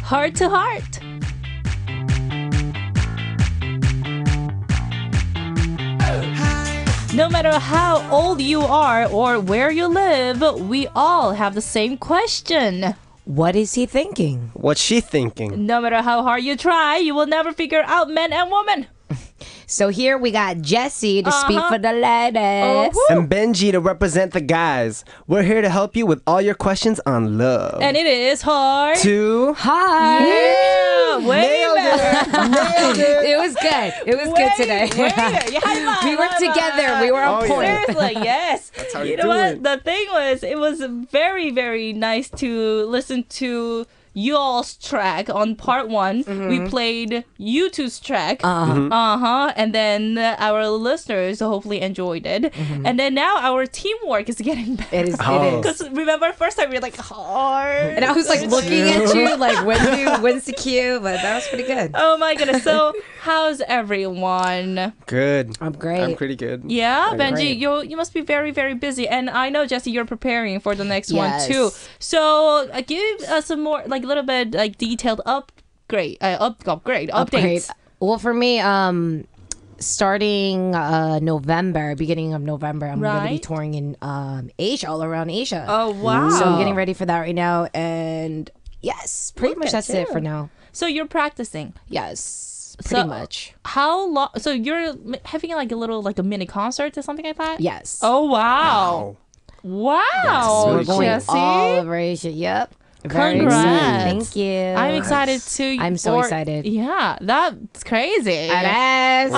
Heart to heart. No matter how old you are or where you live, we all have the same question. What is he thinking? What's she thinking? No matter how hard you try, you will never figure out men and women. So here we got Jessi to speak for the ladies. And Benji to represent the guys. We're here to help you with all your questions on love. And it is hard. Hi. Yeah, way better. Nailed it. It was good. It was good today. We were together. We were on point. Seriously, yes. That's how you you know do what? it. The thing was, it was very, very nice to listen to you all's track on part one. We played you two's track. And then our listeners hopefully enjoyed it. And then now our teamwork is getting better. It is. Because remember, first time we were like, hard. And I was like looking at you, like, when's the cue? But that was pretty good. Oh my goodness. So, how's everyone? Good. I'm great. I'm pretty good. Yeah, Benji, great. you must be very, very busy. And I know, Jessi, you're preparing for the next one Yes. too. So give us some more, like, little bit, like, detailed upgrade updates. Well, for me, starting beginning of November, I'm going to be Right. touring in Asia, all around Asia. Oh, wow. So I'm getting ready for that right now. And yes, pretty Look much at that's it you. for now. So you're practicing. Yes, pretty So- much. How long? So you're having like a mini concert or something like that? Yes. Oh, wow. Wow, We're going Jessi. all over Asia. Yep. Very Congrats. excited. Thank you. I'm excited too. I'm so excited. Yeah, that's crazy. Yes.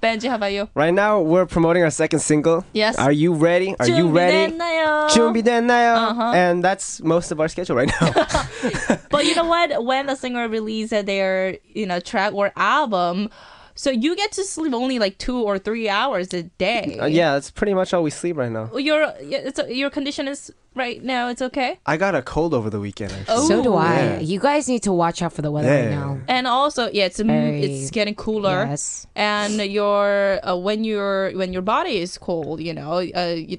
Benji, how about you? Right now, we're promoting our second single. Yes. Are you ready? Are you ready? 준비됐나요? 준비됐나요? And that's most of our schedule right now. But you know what? When the singer releases their, track or album, so you get to sleep only like 2 or 3 hours a day. Yeah, that's pretty much all we sleep right now. Your condition is right now. It's okay. I got a cold over the weekend, actually. Oh. So do I. Yeah. You guys need to watch out for the weather right Yeah. now. And also, it's Very- getting cooler. Yes. And when your body is cold, the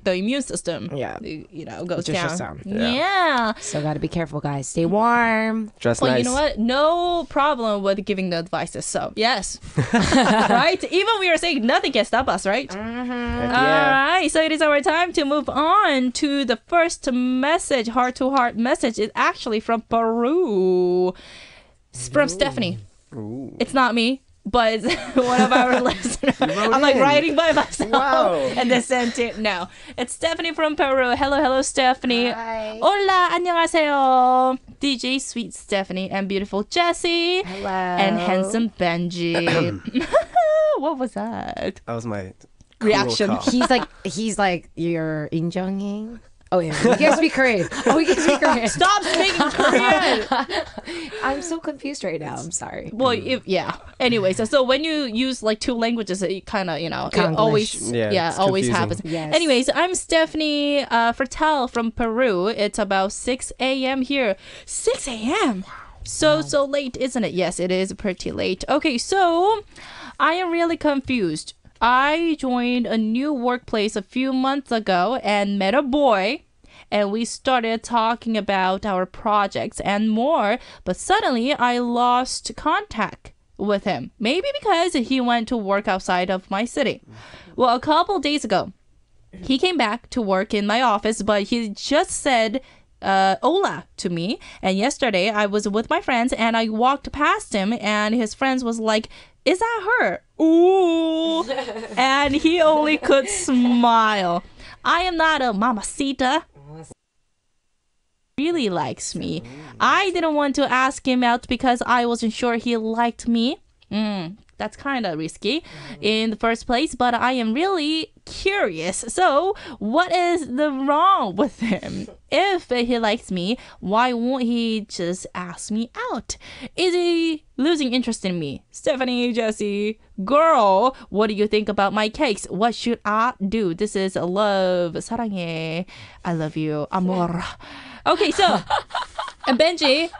immune system, goes Just down. shuts down. Yeah. So got to be careful, guys. Stay warm. Dress Well, nice. you know what? No problem with giving the advices. So yes, right. Even we are saying nothing can stop us, right? Heck All yeah. right. So it is our time to move on to the first message, heart to heart message. It's actually from Peru. It's from Stephanie. Ooh. It's not me, but it's one of our listeners. I'm like in. writing by myself. Wow. And they sent it. No. It's Stephanie from Peru. Hello, Stephanie. Hi. Hola, 안녕하세요. DJ Sweet Stephanie and beautiful Jessi. Hello. And handsome Benji. What was that? That was my Reaction. cool call. He's like your 인정해. Oh yeah, we can speak Korean. We can speak Korean. Stop speaking Korean. I'm so confused right now. I'm sorry. Well, Anyway, so when you use like two languages, it kind of, it Konglish. always, Yeah, it's always confusing. happens. Yes. Anyways, I'm Stephanie Fertel from Peru. It's about 6 a.m. here. 6 a.m. So late, isn't it? Yes, it is pretty late. Okay, so I am really confused. I joined a new workplace a few months ago and met a boy. And we started talking about our projects and more. But suddenly I lost contact with him. Maybe because he went to work outside of my city. Well, a couple days ago, he came back to work in my office, but he just said hola to me. And yesterday I was with my friends and I walked past him and his friends was like, is that her? Ooh. And he only could smile. I am not a mamacita. Really likes me. I didn't want to ask him out because I wasn't sure he liked me. That's kind of risky in the first place, but I am really curious. So, what is the wrong with him? If he likes me, why won't he just ask me out? Is he losing interest in me? Stephanie, Jessi, girl, what do you think about my cakes? What should I do? This is love. 사랑해. I love you. Amor. Okay, so, and Benji,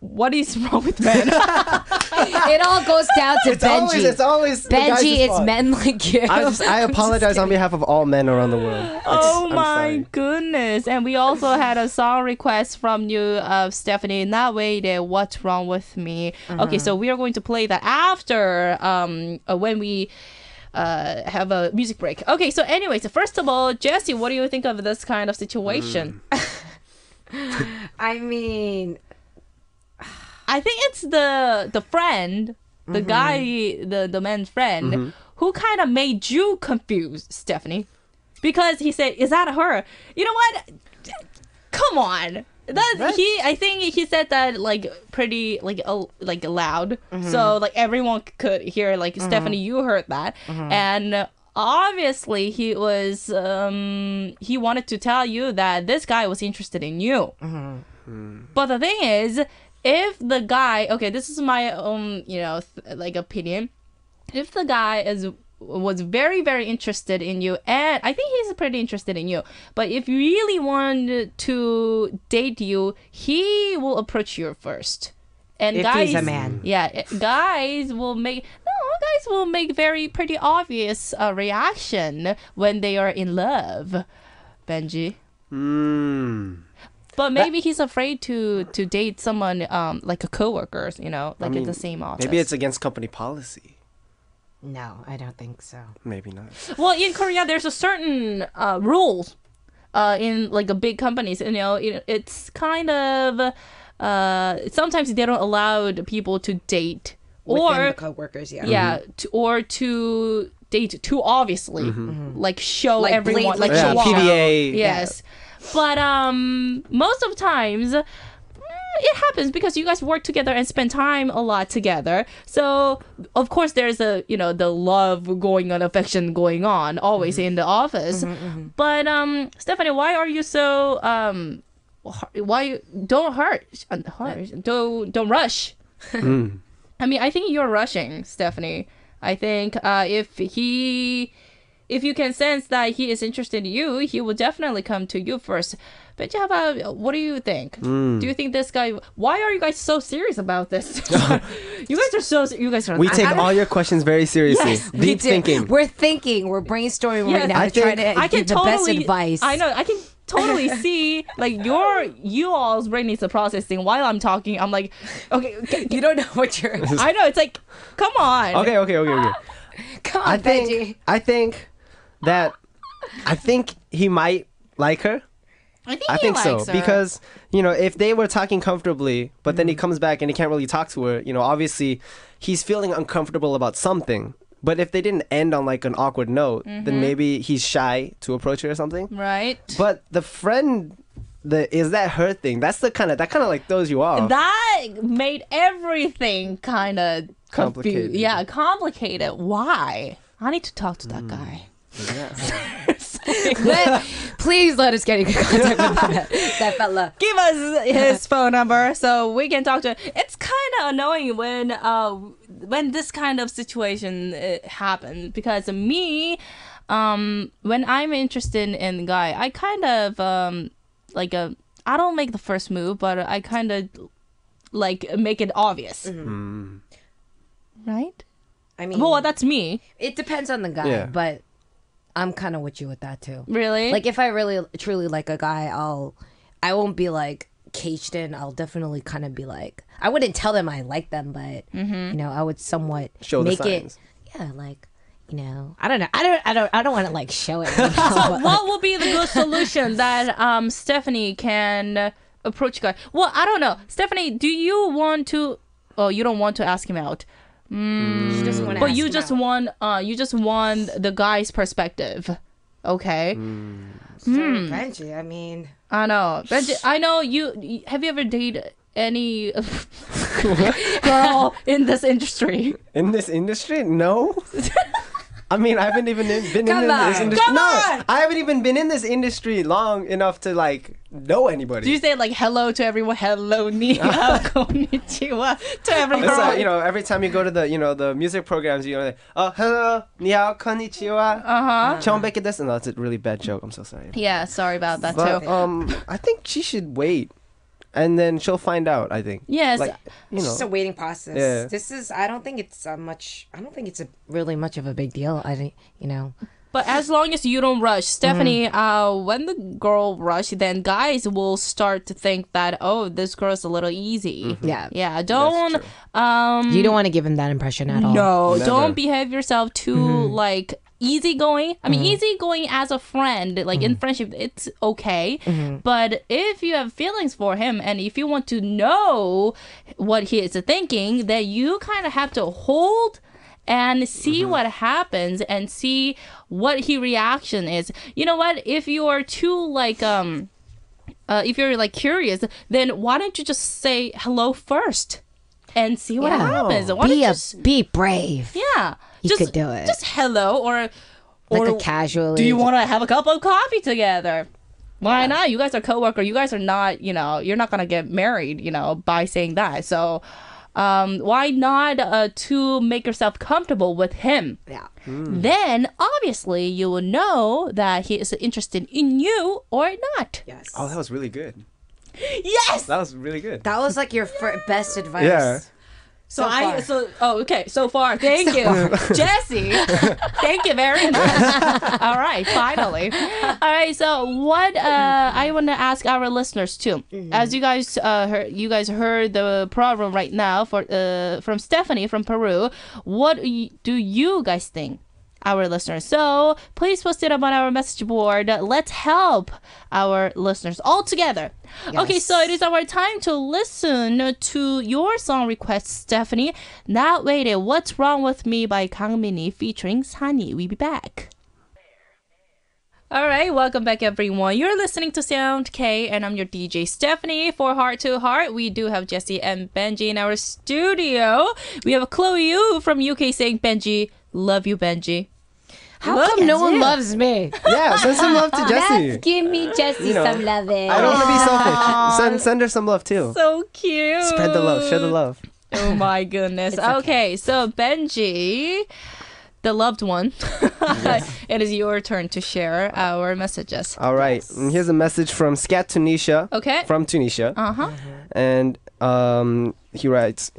what is wrong with men? It all goes down to Benji. It's always the guys' Benji, it's fault. men like you. I apologize on behalf of all men around the world. Oh I'm my sorry. goodness. And we also had a song request from you, Stephanie. That way, What's Wrong With Me. Okay, so we are going to play that after when we have a music break. Okay, so anyways, first of all, Jessi, what do you think of this kind of situation? I mean, I think it's the friend, the guy, the man's friend, who kind of made you confused, Stephanie, because he said, "Is that her?" You know what? Come on. I think he said that like pretty like loud, so like everyone could hear. Like Stephanie, you heard that, and obviously he was he wanted to tell you that this guy was interested in you. But the thing is, if the guy, okay, this is my own, like opinion. If the guy was very, very interested in you, and I think he's pretty interested in you, but if you really wanted to date you, he will approach you first. And if guys, he's a man. yeah, guys will make very pretty obvious reaction when they are in love, Benji. But maybe he's afraid to date someone like a coworker, like in the same office. Maybe it's against company policy. No, I don't think so. Maybe not. Well, in Korea, there's a certain rules in like a big companies. It's kind of sometimes they don't allow the people to date Within the coworkers, or to date too obviously, like show Like everyone, like blatantly show off. PDA. Yes, but most of the times. It happens because you guys work together and spend time a lot together. So, of course, there's the love going on, affection going on, always in the office. But, Stephanie, why are you so, why, don't don't rush. I mean, I think you're rushing, Stephanie. I think if you can sense that he is interested in you, he will definitely come to you first. But how about, what do you think? Do you think this guy, why are you guys so serious about this? You guys are We take all your questions very seriously. Yes, Deep thinking. We're thinking. We're brainstorming Yes, right now I to try think- to give the best advice. I know, I can totally see, like, you all's brain needs the processing while I'm talking. I'm like, okay, You don't know what you're... I know, it's like, come on. Okay. Come on, Benji. I think he might like her. I think he so likes her. because if they were talking comfortably, but then he comes back and he can't really talk to her, obviously he's feeling uncomfortable about something. But if they didn't end on like an awkward note, then maybe he's shy to approach her or something. Right. But the friend, is that her thing? That's that kind of like throws you off. That made everything kind of Complicated. Yeah, complicated. Why? I need to talk to that guy. Please let us get in contact with that fella. Give us his phone number so we can talk to him. It's kind of annoying when this kind of situation happens, because me, when I'm interested in the guy, I kind of I don't make the first move, but I kind of like make it obvious, right? I mean, Well, that's me. it depends on the guy, Yeah. but I'm kind of with you with that too. Really? Like if I really truly like a guy, I won't be like caged in. I'll definitely kind of be like, I wouldn't tell them I like them, but I would somewhat Show the make signs. it. Yeah, like I don't know. I don't want to like show it. Right now, So but- what will be the good solution that Stephanie can approach guy? Well, I don't know. Stephanie, do you want to? Oh, you don't want to ask him out. She doesn't wanna But ask you him just out. want the guy's perspective. Okay. Sorry, Benji. I mean, I know. Benji, I know you. Have you ever dated any girl in this industry? In this industry? No. I mean, I haven't even been Come in this on. industry. Come no, on. I haven't even been in this industry long enough to like know anybody. Do you say like hello to everyone? Hello, ni hao, konnichiwa to every It's girl. like, every time you go to the the music programs, like, oh, hello, ni hao, konnichiwa. Chon beke desu. No, that's a really bad joke. I'm so sorry. Yeah, sorry about that But too. I think she should wait and then she'll find out. I think. Yes. Like, you It's know. just a waiting process. Yeah. This is. I don't think it's much. I don't think it's really much of a big deal. I think But as long as you don't rush, Stephanie, when the girl rush, then guys will start to think that, oh, this girl's a little easy. Yeah. Yeah. Don't. You don't want to give him that impression at all. No, Never. don't behave yourself too like easygoing. I mean, easygoing as a friend, like in friendship, it's okay. But if you have feelings for him and if you want to know what he is thinking, then you kind of have to hold and see what happens and see what his reaction is. You know what? If you are too like if you're like curious, then why don't you just say hello first and see what happens? Why don't you Be brave. yeah, You could do it. Just hello or Like a casually. do you want to have a cup of coffee together? Why not? You guys are coworkers. You guys are not, you're not gonna get married, by saying that. So, why not to make yourself comfortable with him? Yeah. Then obviously you will know that he is interested in you or not. Yes. Oh, that was really good. Yes. That was really good. That was like your best advice. Yeah. So far. Okay, so far. Thank you, Jessi. Thank you very much. All right, finally. All right, so what I want to ask our listeners too, as you guys heard the problem right now from Stephanie from Peru. What do you guys think? Our listeners. So please post it up on our message board. Let's help our listeners all together. Yes. Okay, so it is our time to listen to your song request, Stephanie. Not Waited, What's Wrong With Me by Kang Min-hee featuring Sunny. We'll be back. All right, welcome back, everyone. You're listening to Sound K, and I'm your DJ Stephanie. For Heart to Heart, we do have Jessi and Benji in our studio. We have Chloe Yu from UK saying, Benji, love you, Benji. How Look come at no one you. loves me? Yeah, send some love to Jessi. Give me Jessi some loving. I don't want to be selfish. Send her some love too. So cute. Spread the love. Share the love. Oh my goodness. Okay, so Benji, the loved one, it is your turn to share our messages. All right. And here's a message from Scat Tunisia. Okay. From Tunisia. Uh-huh. And he writes,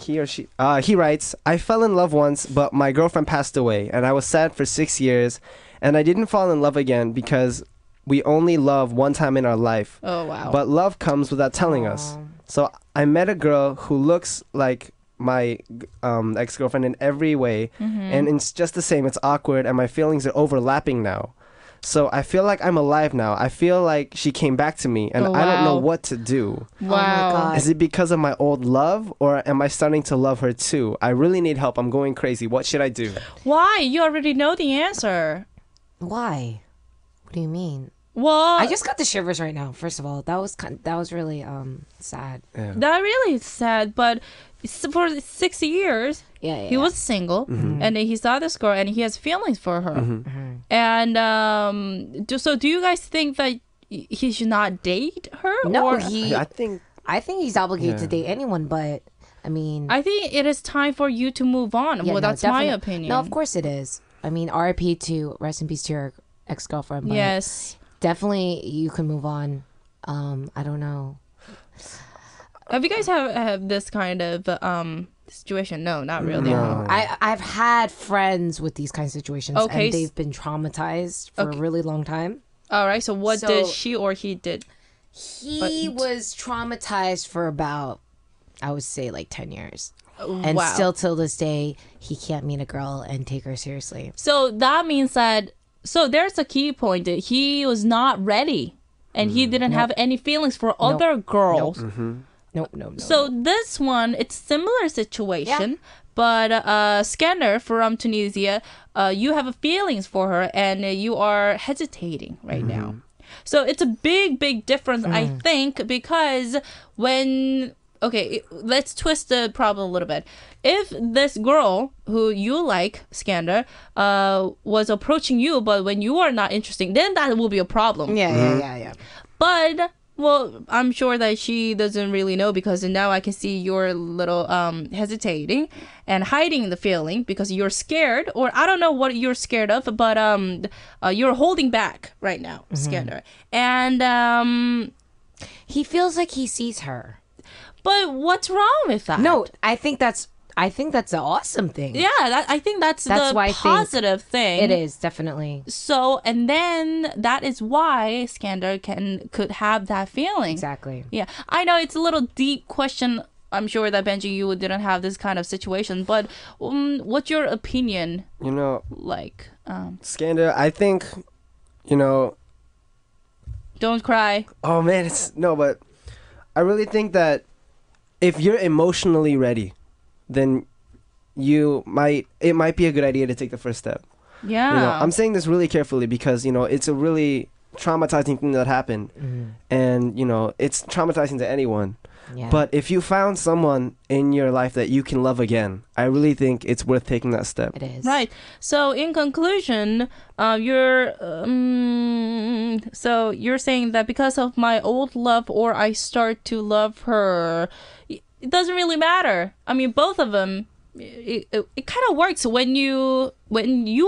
I fell in love once, but my girlfriend passed away, and I was sad for 6 years, and I didn't fall in love again because we only love one time in our life. Oh, wow. But love comes without telling us. So I met a girl who looks like my ex-girlfriend in every way, and it's just the same. It's awkward, and my feelings are overlapping now. So I feel like I'm alive now. I feel like she came back to me, and Oh, I don't know wow. what to do. Wow. Oh my God. Is it because of my old love, or am I starting to love her too? I really need help. I'm going crazy. What should I do? Why? You already know the answer. Why? What do you mean? Well, I just got the shivers right now. First of all, that was really sad. that really is sad, but for 6 years, Yeah. he was single, and then he saw this girl, and he has feelings for her. And do you guys think that he should not date her? No, or I think I think he's obligated to Yeah. date anyone, but I mean, I think it is time for you to move on. yeah, Well, no, that's my definitely- opinion. No, of course it is. I mean, RIP to rest in peace to your ex-girlfriend. But Yes. definitely you can move on. I don't know. Have you guys have this kind of situation? No, not really. No. I've had friends with these kind of situations, Okay, and they've been traumatized for a really long time. All right. So what So- did she or he did? He was traumatized for about, I would say, like 10 years. And Wow. still till this day, he can't meet a girl and take her seriously. So that means that. So there's a key point that he was not ready, and he didn't have any feelings for other girls. No. So this one, it's similar situation, but Scanner from Tunisia, you have feelings for her, and you are hesitating right now. So it's a big difference, I think, because let's twist the problem a little bit. If this girl who you like, Scanner, was approaching you, but when you are not interested, then that will be a problem. Yeah. But, well, I'm sure that she doesn't really know, because now I can see you're a little hesitating and hiding the feeling because you're scared, or I don't know what you're scared of, but you're holding back right now, Scanner. And He feels like he sees her. But what's wrong with that? No, I think that's an awesome thing. Yeah, I think that's That's the why I think positive thing. It is definitely. So, and then that is why Skander could have that feeling. Exactly. Yeah, I know it's a little deep question. I'm sure that Benji, you didn't have this kind of situation, but what's your opinion? You know, Like, Skander, I think, you know, don't cry. oh man, but I really think that if you're emotionally ready, then it might be a good idea to take the first step. Yeah. You know, I'm saying this really carefully because, you know, it's a really traumatizing thing that happened. And, you know, it's traumatizing to anyone. Yeah. But if you found someone in your life that you can love again, I really think it's worth taking that step. it is. Right. So in conclusion, you're saying that because of my old love, or I start to love her, it doesn't really matter. I mean, both of them. It kind of works when you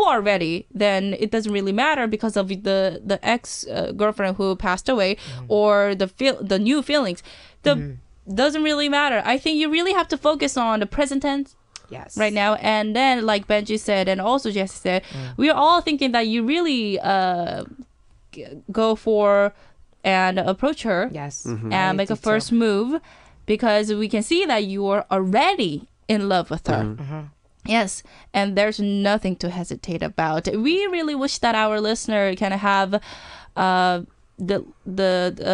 are ready. Then it doesn't really matter because of the ex girlfriend who passed away, or the new feelings. Doesn't really matter. I think you really have to focus on the present tense. Yes. Right now, and then like Benji said, and also Jessi said, we are all thinking that you really go for and approach her. Yes. And make a first move, because we can see that you are already in love with her. Yes, and there's nothing to hesitate about. We really wish that our listener can have the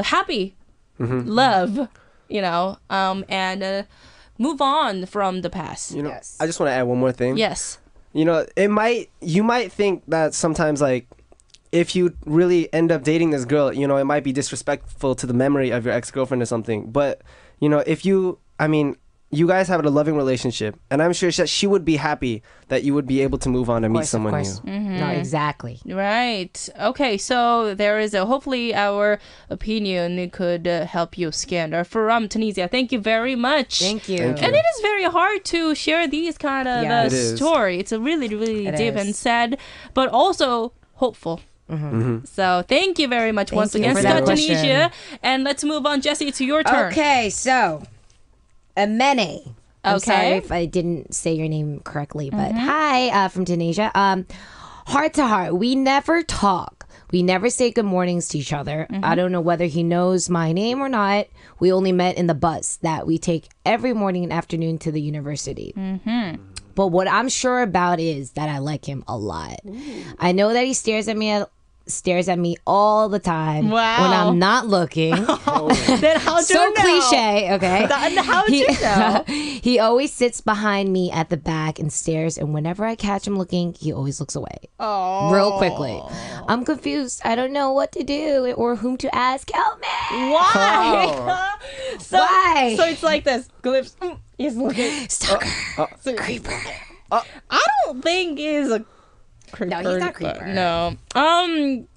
happy love, you know, and move on from the past. You know, Yes. I just want to add one more thing. Yes. You know, you might think that sometimes, like, if you really end up dating this girl, you know, it might be disrespectful to the memory of your ex-girlfriend or something. But, you know, you guys have a loving relationship, and I'm sure she would be happy that you would be able to move on and meet someone new. No, exactly. Right. Okay, so there is hopefully our opinion could help you, Skander. From Tunisia, thank you very much. Thank you. Thank you. And it is very hard to share these kind of Yeah. It is. story. It's a really, really It deep is. and sad, but also hopeful. So thank you very much once you again, for Scott that Tunisia. question. And let's move on, Jessi. It's your turn. Okay, so Amene. I'm Okay. sorry if I didn't say your name correctly, but hi, from Tunisia. Heart to heart, we never talk. We never say good mornings to each other. I don't know whether he knows my name or not. We only met in the bus that we take every morning and afternoon to the university. But what I'm sure about is that I like him a lot. I know that he stares at me all the time Wow. when I'm not looking. Then how'd you So know? cliche, okay? How'd you know? He always sits behind me at the back and stares, and whenever I catch him looking, he always looks away. Real quickly. I'm confused. I don't know what to do or whom to ask. Help me! Why? So, Why? So it's like this. Glimpse. He's looking. Stalker. So- Creeper. I don't think he's a creeper. No, he's not creeper. No.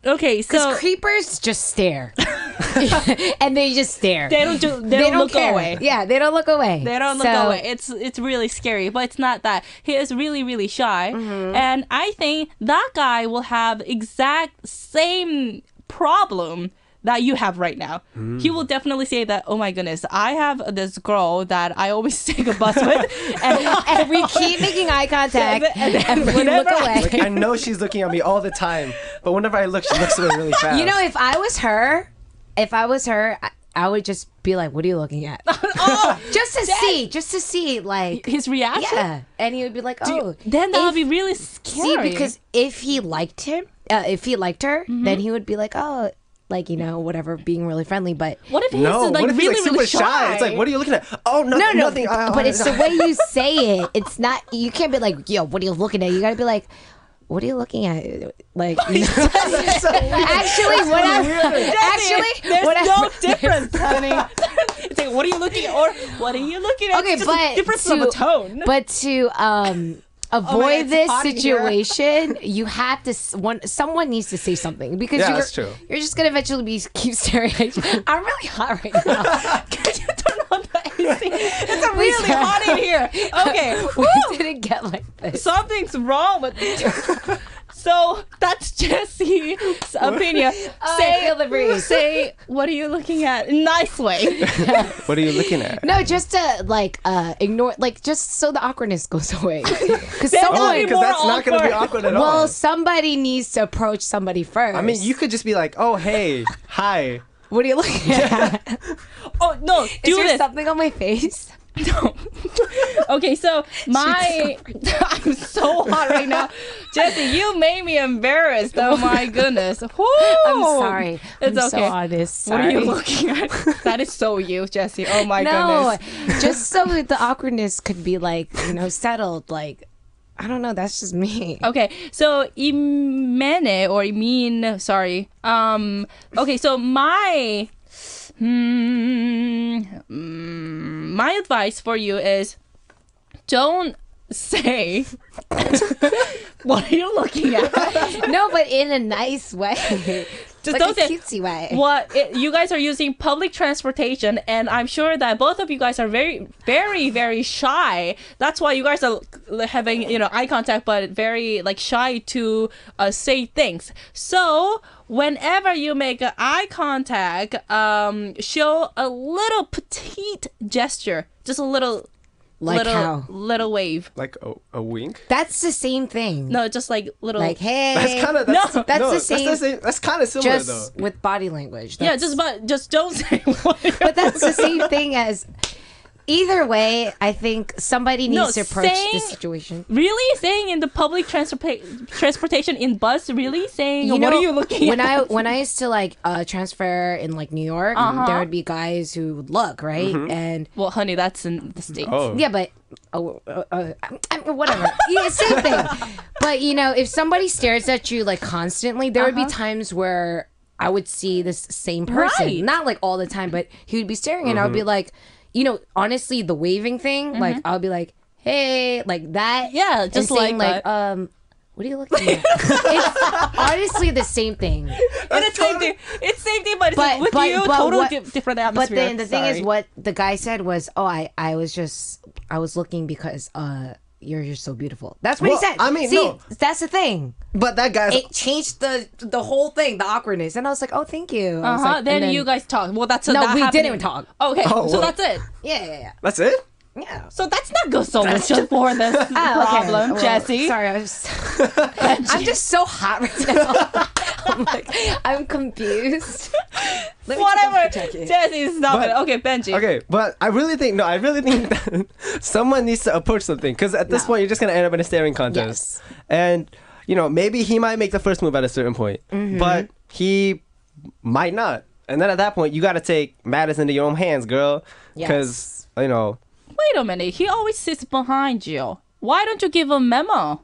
Okay, so Because creepers just stare. And they just stare. they don't look care. away. Yeah, they don't look away. They don't look away. It's really scary, but it's not that. He is really, really shy. And I think that guy will have exact same problem that you have right now. He will definitely say that, oh my goodness, I have this girl that I always take a bus with, And we keep making eye contact and we whenever look away. Like, I know she's looking at me all the time, but whenever I look, she looks away really fast. You know, if I was her, I would just be like, "What are you looking at?" just to see, like his reaction. yeah. And he would be like, "Oh." Then that would If- be really See, scary. because if he liked her, then he would be like, "Oh." Like, you know, whatever, being really friendly, but what if he's no, like what if really, he's like really super shy? It's like, what are you looking at? Oh, no, no, nothing. but it's the way you say it. It's not. You can't be like, "Yo, what are you looking at?" You gotta be like, "What are you looking at?" Like, you know? Actually, what I'm there's no difference, honey. It's like, what are you looking at? Or what are you looking at? Okay, It's just a difference of a tone. But to avoid it's this hot in here. situation, you have to. Someone needs to say something because Yeah, that's true. you're just gonna eventually keep staring at you. I'm really hot right now. Can you turn on the AC? It's really hot in here. Okay. We didn't get like this. Something's wrong with So that's Jessie's opinion. I feel the breeze. Say, what are you looking at? Nice way. What are you looking at? No, just to like ignore, like just so the awkwardness goes away. Because Then someone, it'll be Because that's not going to be awkward. awkward at all. well, somebody needs to approach somebody first. I mean, you could just be like, oh, hey, hi. What are you looking at? Oh no, Is do there this. something on my face? No. Okay, so my I'm so hot right now. Jessi, you made me embarrassed. Oh my goodness. Woo! I'm sorry. It's I'm okay. so honest. What are you Sorry. looking at? That is so you, Jessi. Oh my No, goodness. just so that the awkwardness could be like, settled. Like, I don't know. That's just me. Okay, so imene or imin, sorry. Okay, so my my advice for you is don't say what are you looking at? No, but in a nice way. Just like don't a say cutesy way. you guys are using public transportation, and I'm sure that both of you guys are very, very, very shy. That's why you guys are having eye contact, but very like shy to say things. So whenever you make eye contact, show a little petite gesture, just a little. Like how? Little wave. Like a wink? That's the same thing. No, just like little. Like, hey. That's kind of... No. That's the same- That's kind of similar, though. Just with body language. Yeah, That's- just don't say. But that's the same thing as. Either way, I think somebody needs to approach the situation. Really saying in the public transportation in bus. Really saying what are you looking when at? when I used to like transfer in like New York, there would be guys who would look right, and Well, honey, that's in the States. Oh. yeah, but whatever, yeah, same thing. But if somebody stares at you like constantly, there would be times where I would see this same person, Right. not like all the time, but he would be staring, and I would be like, honestly, the waving thing, like I'll be like, hey, like that, Yeah, and just saying, like what are you looking at? It's honestly the same thing. It's same thing. It's same thing, but, with you, totally different atmosphere. But then the thing is, Sorry. what the guy said was, "Oh, I was looking because you're just so beautiful." That's what Well, he said. I mean, see, no. that's the thing. But that guy's... It changed the whole thing, the awkwardness, and I was like, "Oh, thank you." I was like, Then and you guys talk. Well, that's No, that we happened. didn't talk. Okay, Oh, so well. that's it. Yeah. That's it? Yeah. So that's not good solution for this problem, Well, Jessi. Sorry, I'm just so hot right now. I'm confused. Let me Whatever, check it. Jessi, stop But- it. Okay, Benji. Okay, but I really think that someone needs to approach something, because at this point you're just gonna end up in a staring contest. Yes. And maybe he might make the first move at a certain point, but he might not. And then at that point, you got to take matters into your own hands, girl, because Wait a minute. He always sits behind you. Why don't you give a memo?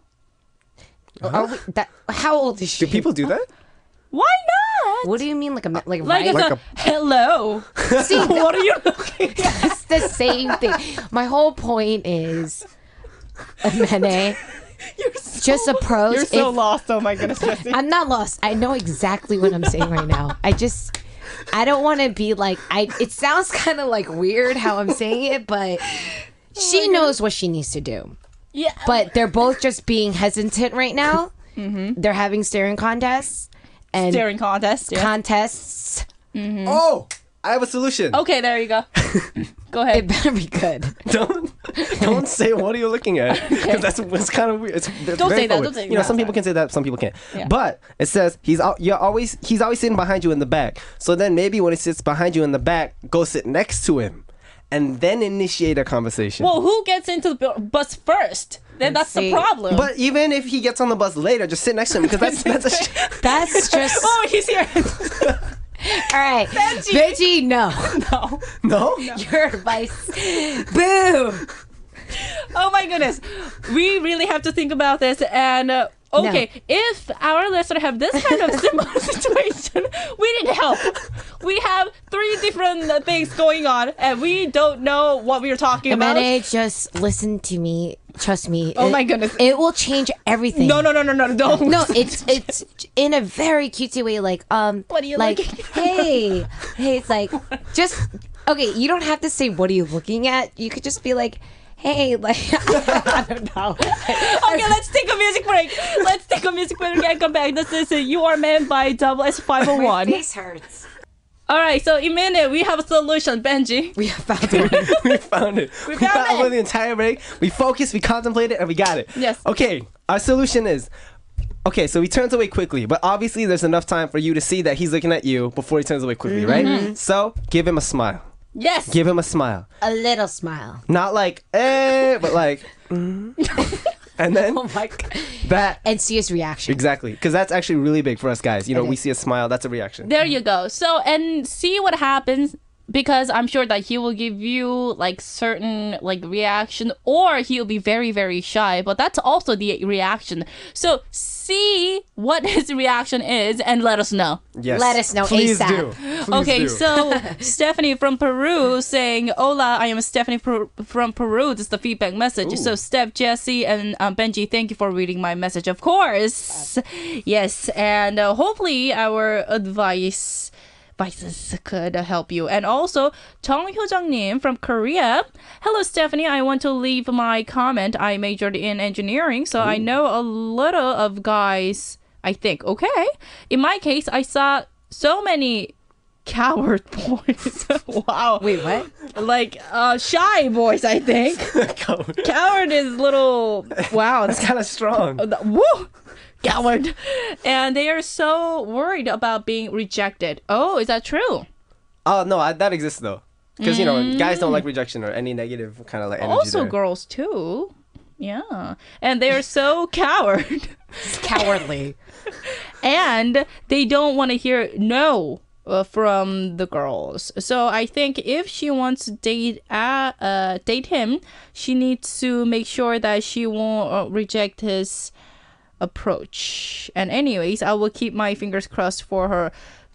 How old is she? do people do that? Why not? What do you mean, like Like right? it's Like a hello. See, What are you looking at? that's the same thing. My whole point is, Mene, just approach. You're so If- lost. Oh my goodness, Jessi. I'm not lost. I know exactly what I'm saying right now. I don't want to be like, it sounds kind of like weird how I'm saying it, but she knows what she needs to do. Yeah. But they're both just being hesitant right now. They're having staring contests and Staring contest. Yeah. contests. Oh, I have a solution. Okay, there you go. Go It ahead. better be good. Don't say what are you looking at, because it's kind of weird. It's Don't very say that, forward. don't say You know, that. some people can say that, some people can't. Yeah. But it says he's always sitting behind you in the back. So then maybe when he sits behind you in the back, go sit next to him, and then initiate a conversation. Well, who gets into the bus first? Then that's the See, problem. But even if he gets on the bus later, just sit next to him, because that's That's just. oh, he's here. All right. Benji, no. no. Your advice. Boo. Oh my goodness. We really have to think about this. And okay, if our listener have this kind of similar situation, we need help. We have 3 different things going on, and we don't know what we are talking about. Mene, just listen to me. Trust me. Oh my goodness. It will change everything. No, don't. No, it's in a very cutesy way. Like, What are you like, looking at? hey, it's like, just okay. You don't have to say what are you looking at. You could just be like, hey, like, I don't know. Okay, let's take a music break. Let's take a music break and come back. This is You Are Man by Double My S501. face hurts. All right, so in a minute, we have a solution, Benji. We have found it. We found it. We We found found it. it the entire break. We focused, we contemplated, and we got it. Yes. Okay, our solution is. Okay, so he turns away quickly, but obviously there's enough time for you to see that he's looking at you before he turns away quickly, right? So give him a smile. Yes. Give him a smile. A little smile. Not like, but like, and then Oh my God. that. And see his reaction. Exactly, because that's actually really big for us guys. You know, Okay. we see a smile, that's a reaction. There you go. So, and see what happens, because I'm sure that he will give you like certain like reaction, or he'll be very, very shy, but that's also the reaction. So see what his reaction is and let us know. Yes. Let us know Please ASAP. do. Please Okay, do. so Stephanie from Peru saying, "Hola, I am Stephanie from Peru." This is the feedback message. So Steph, Jessi, and Benji, thank you for reading my message. Of course, yes, and hopefully our advices could help you. And also, Jung Hyojang-nim from Korea. Hello, Stephanie. I want to leave my comment. I majored in engineering, so I know a little of guys, I think. Okay. In my case, I saw so many coward boys. Wow. Wait, what? Like shy boys, I think. Coward is little. Wow. That's kind of strong. Woo! Coward. And they are so worried about being rejected. Oh, is that true? Oh no, that exists though, because you know guys don't like rejection or any negative kind of like energy. Also, there. girls too. Yeah. And they are so coward. It's cowardly. And they don't want to hear no from the girls. So I think if she wants to date him, she needs to make sure that she won't reject his approach. And anyways, I will keep my fingers crossed for her.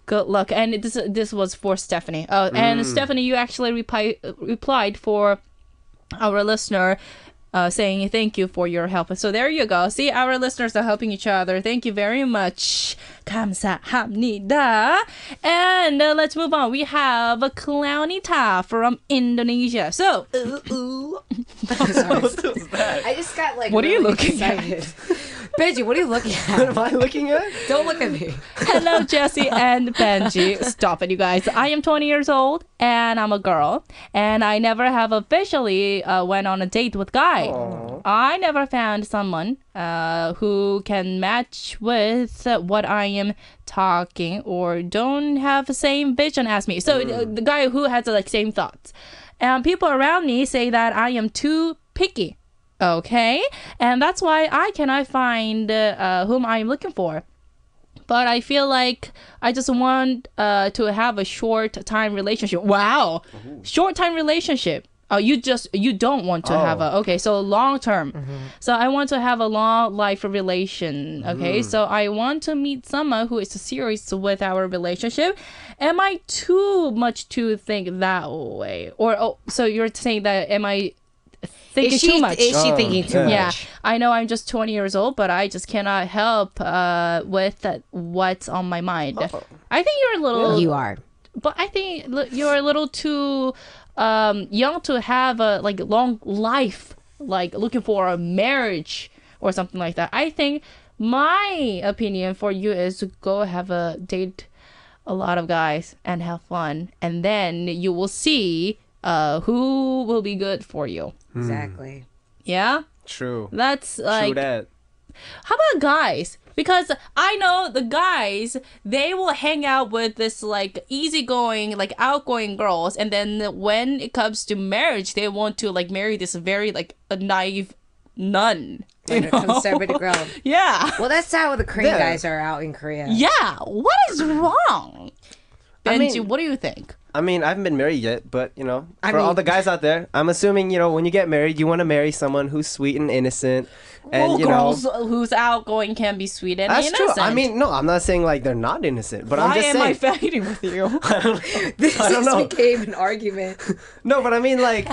Good luck. And this was for Stephanie. And Stephanie, you actually replied for our listener, saying thank you for your help. So there you go. See, our listeners are helping each other. Thank you very much. 감사합니다. And let's move on. We have Clownita from Indonesia. So, Sorry. What was that? I just got like. What are you really looking excited. Benji, what are you looking What at? am I looking at? Don't look at me. hello, Jessi and Benji. Stop it, you guys. I am 20 years old and I'm a girl. And I never have officially went on a date with guy. Aww. I never found someone who can match with what I am talking or don't have the same vision as me. So the guy who has the like same thoughts. And people around me say that I am too picky. Okay, and that's why I cannot find whom I'm looking for. But I feel like I just want to have a short time relationship. Wow, short time relationship. Oh, you don't want to have a so long term. So I want to have a long life relation. Okay, so I want to meet someone who is serious with our relationship. Am I too much to think that way? Or so you're saying that am I thinking too much? Is she thinking too much? Yeah, I know I'm just 20 years old, but I just cannot help with what's on my mind. I think you're a little. You are. But I think you're a little too young to have a like long life, like looking for a marriage or something like that. I think my opinion for you is to go have a date, a lot of guys, and have fun, and then you will see who will be good for you. Exactly. Yeah, True. that's True like. that. How about guys? Because I know the guys, they will hang out with this like easygoing, like outgoing girls, and then when it comes to marriage, they want to like marry this very like a naive nun. You Like a know? conservative girl. Yeah. Well, that's how the Korean Yeah. guys are out in Korea. Yeah. What is wrong? I Benji, mean- what do you think? I mean, I haven't been married yet, but you know, I for all mean- the guys out there, I'm assuming you know when you get married, you want to marry someone who's sweet and innocent, and Well, you know. girls who's outgoing can be sweet and That's innocent. true. I mean, no, I'm not saying like they're not innocent, but why I'm just am I saying. fighting with you? This I don't just know. became an argument. No, but I mean like,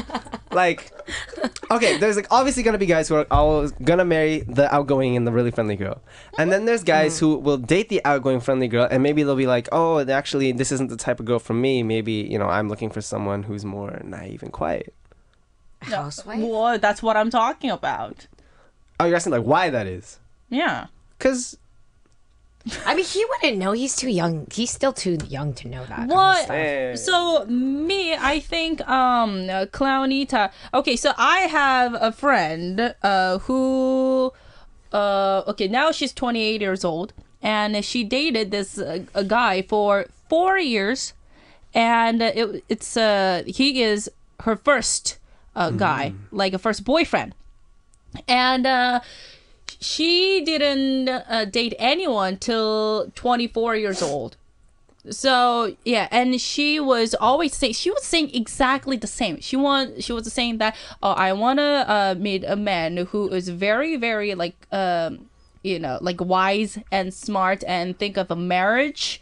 okay, there's like obviously gonna be guys who are always gonna marry the outgoing and the really friendly girl, and then there's guys who will date the outgoing friendly girl, and maybe they'll be like, oh, actually this isn't the type of girl for me. Maybe you know I'm looking for someone who's more naive and quiet. housewife. Well, that's what I'm talking about. Oh, you're asking like why that is? Yeah. Because I mean, he wouldn't know. He's too young. He's still too young to know that. Kind of What? stuff. So me, I think Clownita. Okay, so I have a friend who okay, now she's 28 years old, and she dated this a guy for 4 years, and it's he is her first guy, like a first boyfriend, and she didn't date anyone till 24 years old. So yeah, and she was always saying exactly the same. She was saying that, oh, I wanna meet a man who is very, very like like wise and smart and think of a marriage.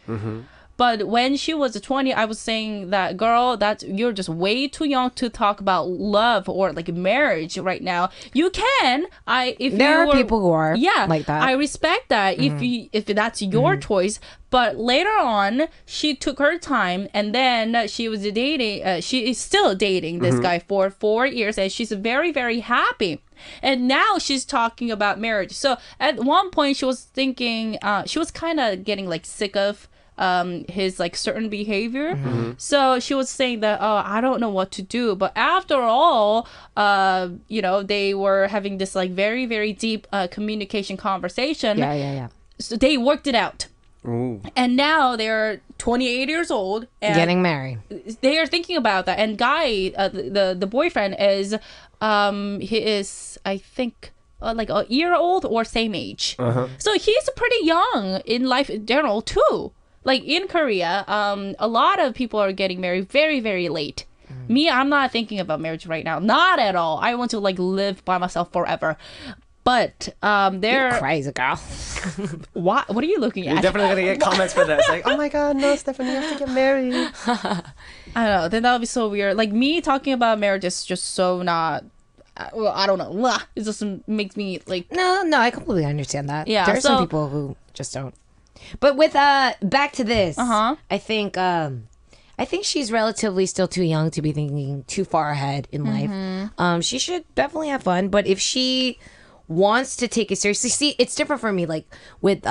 But when she was 20, I was saying that, girl, you're just way too young to talk about love or like marriage right now. You can, There are people who are like that. I respect that if that's your choice. But later on, she took her time, and then she was dating. She is still dating this guy for 4 years, and she's very, very happy. And now she's talking about marriage. So at one point, she was thinking, she was kind of getting like sick of his like certain behavior. So she was saying that, oh, I don't know what to do. But after all, they were having this like very, very deep communication conversation. Yeah. So they worked it out. Ooh. And now they're 28 years old and Getting married. they are thinking about that. And guy, the boyfriend is he is, I think, like a year old or same age. So he's pretty young in life in general too. Like in Korea, a lot of people are getting married very, very late. Me, I'm not thinking about marriage right now. Not at all. I want to like live by myself forever. But they're You're crazy, girl. What are you looking at? You're definitely gonna get comments for that. It's like, oh my god, no, Stephanie, you have to get married. I don't know. Then that would be so weird. Like me talking about marriage is just so not. Well, I don't know. It just makes me like. No, I completely understand that. Yeah, there are some people who just don't. But with back to this, I think she's relatively still too young to be thinking too far ahead in life. She should definitely have fun, but if she wants to take it seriously, see, it's different for me. Like with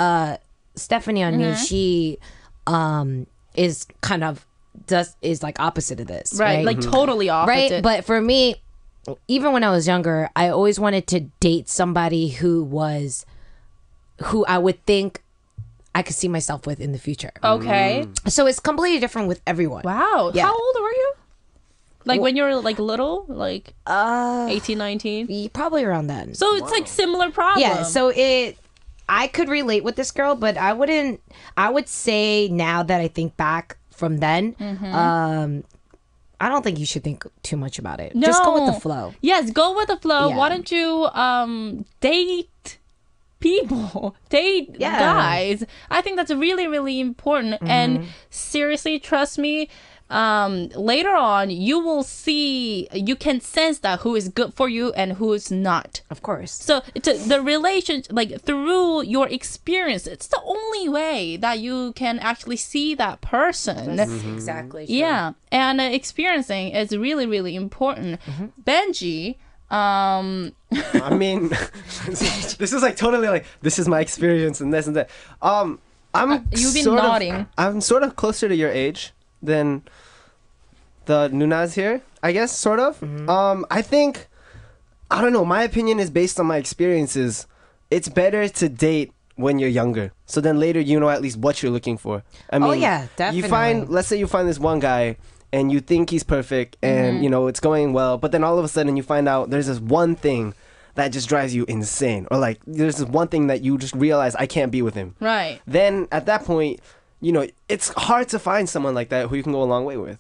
Stephanie on me, she is kind of is like opposite of this, right? Like totally opposite, right? But for me, even when I was younger, I always wanted to date somebody who I would think I could see myself with in the future. Okay. So it's completely different with everyone. Wow. Yeah. How old were you? Like when you were like little, like 18, 19? Probably around then. So it's like similar problem. Yeah, so I could relate with this girl, but I would say now that I think back from then, I don't think you should think too much about it. No. Just go with the flow. Yes, go with the flow. Yeah. Why don't you date people, date guys? I think that's really, really important. And seriously, trust me, later on you will see, you can sense that who is good for you and who is not. Of course. So the relation, like through your experience, it's the only way that you can actually see that person. That's exactly true. Yeah, and experiencing is really, really important. Benji, I mean, this is like totally like, this is my experience and this and that. you've been nodding. I'm sort of closer to your age than the Nunaz here, I guess, sort of. I think, I don't know, my opinion is based on my experiences. It's better to date when you're younger, so then later you know at least what you're looking for. I mean, yeah, definitely. let's say you find this one guy and you think he's perfect and it's going well, but then all of a sudden you find out there's this one thing that just drives you insane, or like there's this one thing that you just realize, I can't be with him. Right. Then at that point, it's hard to find someone like that who you can go a long way with.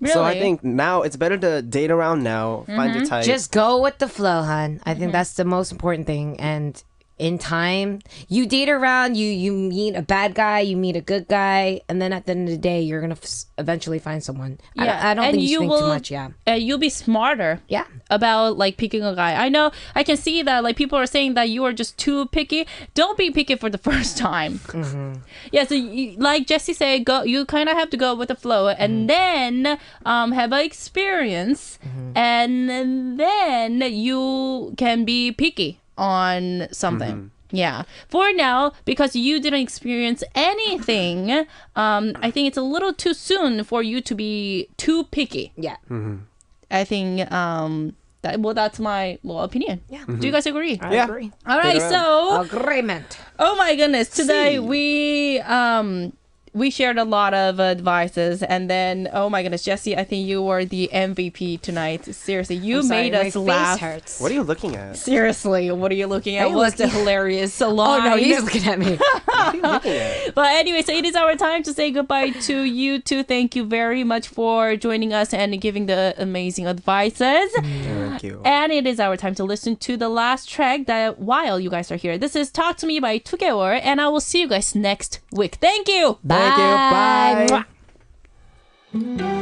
Really? So I think now it's better to date around now, find your type. Just go with the flow, hon. I think that's the most important thing. And in time, you date around, you meet a bad guy, you meet a good guy, and then at the end of the day, you're gonna eventually find someone. I don't think you think too much. Yeah, you'll be smarter. Yeah. About like picking a guy. I know I can see that like people are saying that you are just too picky. Don't be picky for the first time. Yeah. So like Jessi said, you kind of have to go with the flow, and then have an experience, and then you can be picky on something. Yeah. For now, because you didn't experience anything, I think it's a little too soon for you to be too picky. Yeah. I think that's my opinion. Yeah. Do you guys agree? I agree. All right, so agreement. oh my goodness, today we shared a lot of advices, and then oh my goodness, Jessi, I think you were the MVP tonight. Seriously, you made us laugh. Hurts. What are you looking at? Seriously, what are you looking at? What's the hilarious line? Oh no, he's looking at me. What are you looking at? But anyway, so it is our time to say goodbye to you two. Thank you very much for joining us and giving the amazing advices. Thank you. And it is our time to listen to the last track that while you guys are here. This is Talk to Me by 2개월, and I will see you guys next week. Thank you. Bye. Thank you. Bye. Mwah.